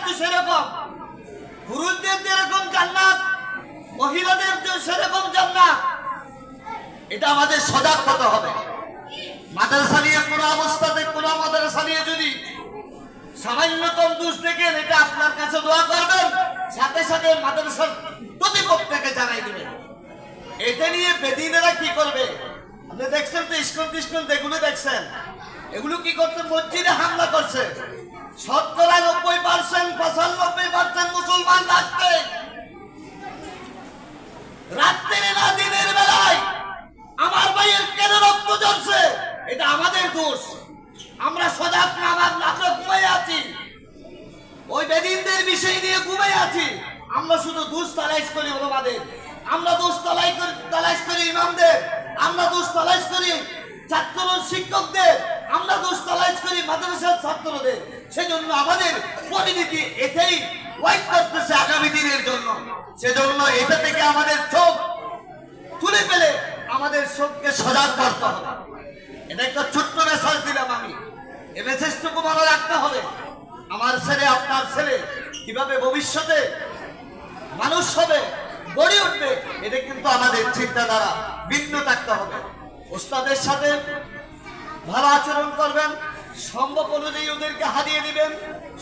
কিন্তু সেরকম, পুরুষদের যেরকম জান্নাত, মহিলাদের সেরকম জান্নাত। এটা আমাদের সজাগ হতে হবে। মাদ্রাসা নিয়ে কোনো অবস্থাতে, কোনো মাদ্রাসা নিয়ে যদি সামান্যতম দোষ দেখেন, এটা আপনার কাছে দোয়া করবেন, সাথে সাথে মাদ্রাসার প্রতিপক্ষকে জানাই দিবেন। এটা নিয়ে বেদিনেরা কি করবে? আপনি দেখছেন তো ইস্কন টিস্কন যেগুলো দেখছেন, এগুলো কি করতে মসজিদে হামলা করছে। ৯০%, ৯৫% মুসলমান রাত্রে না দিনের বেলায় আমার ভাইয়ের কেন রক্ত ঝরছে, এটা আমাদের দোষ। আমরা সজাগ না, আমরা ঘুমাই আছি, ওই বেদিনদের বিষয় নিয়ে ঘুমাই আছি। আমরা শুধু দোষ তালাশ করি ওলামাদের, আমরা দোষ তালাশ করি ইমামদের, আমরা দোষ তালাশ করি ছাত্র শিক্ষকদের, আমরা দোষ তালাশ করি মাদ্রাসার ছাত্রদের। সেজন্য আমাদের পরিণতি এটাই ওয়াইট করতেছে আগামী দিনের জন্য। সেজন্য এটা থেকে আমাদের চোখ তুলে ফেলে আমাদের চোখকে সজাগ করতে হবে। এটা একটা ছোট্ট মেসেজ দিলাম আমি। এই মেসেজটুকু মনে রাখতে হবে। আমার ছেলে, আপনার ছেলে কিভাবে ভবিষ্যতে মানুষ হবে, গড়ে উঠবে, এটা কিন্তু আমাদের চিন্তাধারা ভিন্ন থাকতে হবে। ওস্তাদের সাথে ভালো আচরণ করবেন, সম্ভব অনুযায়ী ওদেরকে হারিয়ে দিবেন,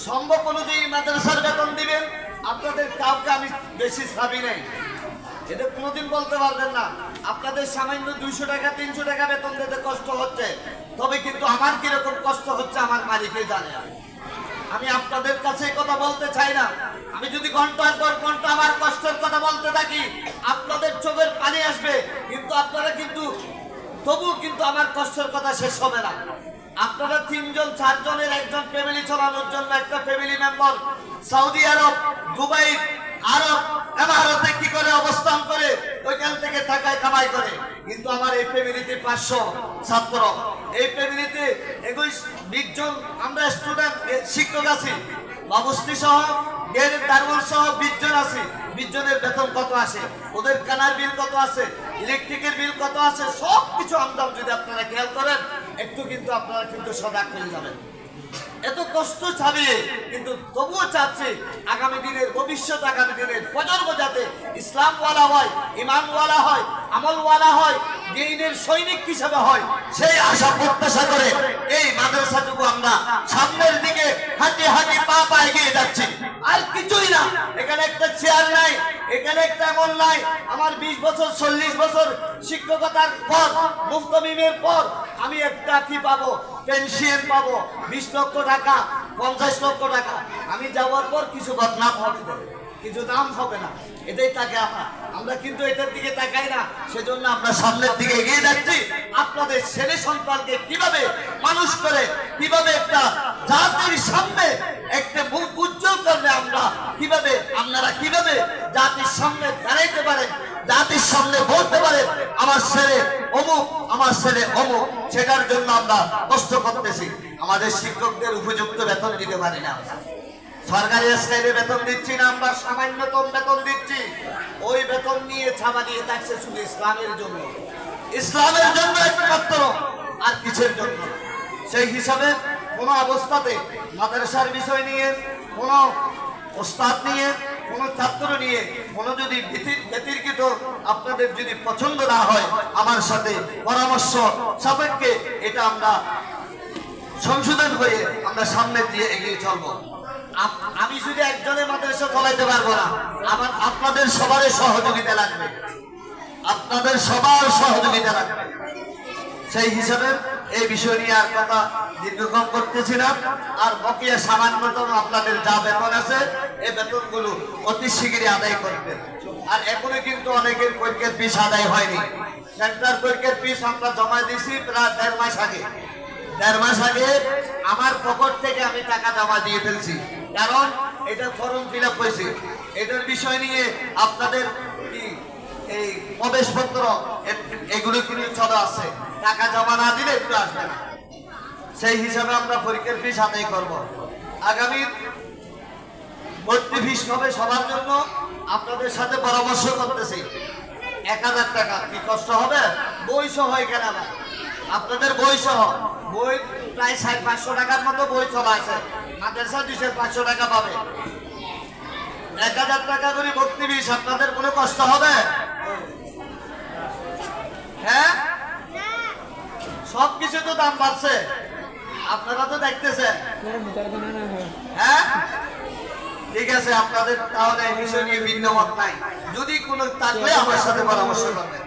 সম্ভব অনুযায়ী মাদ্রাসার বেতন দিবেন। আপনাদের কাউকে আমি বেশি ছাবি নাই, এটা কোনোদিন বলতে পারবেন না। আপনাদের সামান্য 200 টাকা 300 টাকা বেতন দিতে কষ্ট হচ্ছে, তবে কিন্তু আমার কিরকম কষ্ট হচ্ছে আমার মালিকই জানে। আমি আপনাদের কাছে কথা বলতে চাই না। আমি যদি ঘন্টার পর ঘন্টা আমার কষ্টের কথা বলতে থাকি, আপনাদের চোখের পানি আসবে, কিন্তু আপনারা কিন্তু তবু কিন্তু আমার কষ্টের কথা শেষ হবে না। আপনারা 3 জন 4 জনের একজন ফ্যামিলি চালানোর জন্য একটা ফ্যামিলি মেম্বার সৌদি আরব, দুবাই, আরব এমারতে কি করে অবস্থান করে ওইখান থেকে টাকায় কামাই করে। কিন্তু আমার এই ফ্যামিলিতে 500 ছাত্র, এই ফ্যামিলিতে 21-20 জন আমরা স্টুডেন্ট শিক্ষক আছি, বাবুস্তি সহ গেটের দারোয়ান সহ 20 জন আছি। 20 জনের বেতন কত আসে, ওদের কানার বিল কত আছে, ইলেকট্রিকের বিল কত আছে, সব কিছু আমদাম যদি আপনারা খেয়াল করেন, একটু কিন্তু আপনারা কিন্তু সজাগ হয়ে যাবেন। এত কষ্ট ছাড়িয়ে কিন্তু তবুও চাচ্ছে আগামী দিনের ভবিষ্যৎ, আগামী দিনের প্রজন্ম যাতে ইসলামওয়ালা হয়, ইমানওয়ালা হয়, আমলওয়ালা হয়, দ্বীনের সৈনিক হিসেবে হয়, সেই আশা প্রত্যাশা করে এই মাদ্রাসাটুকু আমরা সামনের দিকে হাঁটি হাঁটি পা পা এগিয়ে যাচ্ছি। আর কিছুই না, এখানে একটা চেয়ার নাই, এখানে একটা এমন নাই। আমার 20 বছর 40 বছর শিক্ষকতার পর, মুফতমিমের পর আমি একটা কি পাবো, পেনশন পাবো 20 লক্ষ টাকা, 50 লক্ষ টাকা। আমি যাওয়ার পর কিছু বদনাম হবে, কিছু দাম হবে না, এটাই তাকে আমরা কিন্তু এটার দিকে তাকাই না। সেজন্য আমরা সামনের দিকে এগিয়ে যাচ্ছি। আপনাদের ছেলে সন্তানকে কিভাবে মানুষ করে, কিভাবে একটা জাতির সামনে একটা মুখ উজ্জ্বল করবে, আমরা কিভাবে, আপনারা কিভাবে জাতির সামনে দাঁড়াইতে পারেন, জাতির সামনে বলতে পারেন আমার ছেলে অমুক, আমার ছেলে অমুক, সেটার জন্য আমরা কষ্ট করতেছি। আমাদের শিক্ষকদের উপযুক্ত বেতন দিতে পারি না, সরকারি স্কেলে বেতন দিচ্ছি না, আমরা সামান্যতম বেতন দিচ্ছি। ওই বেতন নিয়ে ছাপা দিয়ে থাকছে শুধু ইসলামের জন্য, ইসলামের জন্য একমাত্র, আর কিসের জন্য। সেই হিসাবে কোনো অবস্থাতে মাদ্রাসার বিষয় নিয়ে, কোনো ওস্তাদ নিয়ে, কোনো ছাত্র নিয়ে কোনো যদি ব্যতিরিক্ত আপনাদের যদি পছন্দ না হয়, আমার সাথে পরামর্শ সাপেক্ষে এটা আমরা সংশোধন হয়ে আমরা সামনে দিয়ে এগিয়ে চলবো। আমি শুধু একজনের মাদ্রাসা চালাইতে পারবো না, আমার আপনাদের সবার সহযোগিতা লাগবে, আপনাদের সবার সহযোগিতা লাগবে। সেই হিসাবে এই বিষয় নিয়ে আর কথা দীর্ঘক্ষণ করতেছি না। আর বকেয়া সামান্যতম আপনাদের যা বেতন আছে, এই বেতনগুলো অতি শীঘ্রই আদায় করবেন। আর এখনো কিন্তু অনেকের পরীক্ষার ফিস আদায় হয়নি। সেন্টার পরীক্ষার ফিস আমরা জমা দিয়েছি প্রায় 1.5 মাস আগে। 1.5 মাস আগে আমার পকেট থেকে আমি টাকা জমা দিয়ে ফেলছি, কারণ এটা ফর্ম ফিল আপ হয়েছে। এটার বিষয় নিয়ে আপনাদের কি এই প্রবেশপত্র এগুলো কিন্তু চলে আসছে, টাকা জমা না দিলে একটু আসবে না। সেই হিসাবে আমরা পরীক্ষার ফিস আদায় করব। আগামী ভর্তি ফিস হবে সবার জন্য, আপনাদের সাথে পরামর্শ করতেছি। 1000 টাকা কি কষ্ট হবে? বই সহ এখানে আপনাদের বই সহ, বই প্রায় 500 টাকার মতো বই চলা আছে। মাদ্রাসা 500 টাকা পাবে। 1000 টাকা করে ভর্তি ফিস। আপনাদের কোনো কষ্ট হবে? হ্যাঁ, সবকিছু তো দাম বাড়ছে, আপনারা তো দেখতেছেন। হ্যাঁ, ঠিক আছে, আপনাদের তাহলে এই বিষয় নিয়ে ভিন্ন মত নাই। যদি কোনো থাকলে আমার সাথে পরামর্শ করবেন।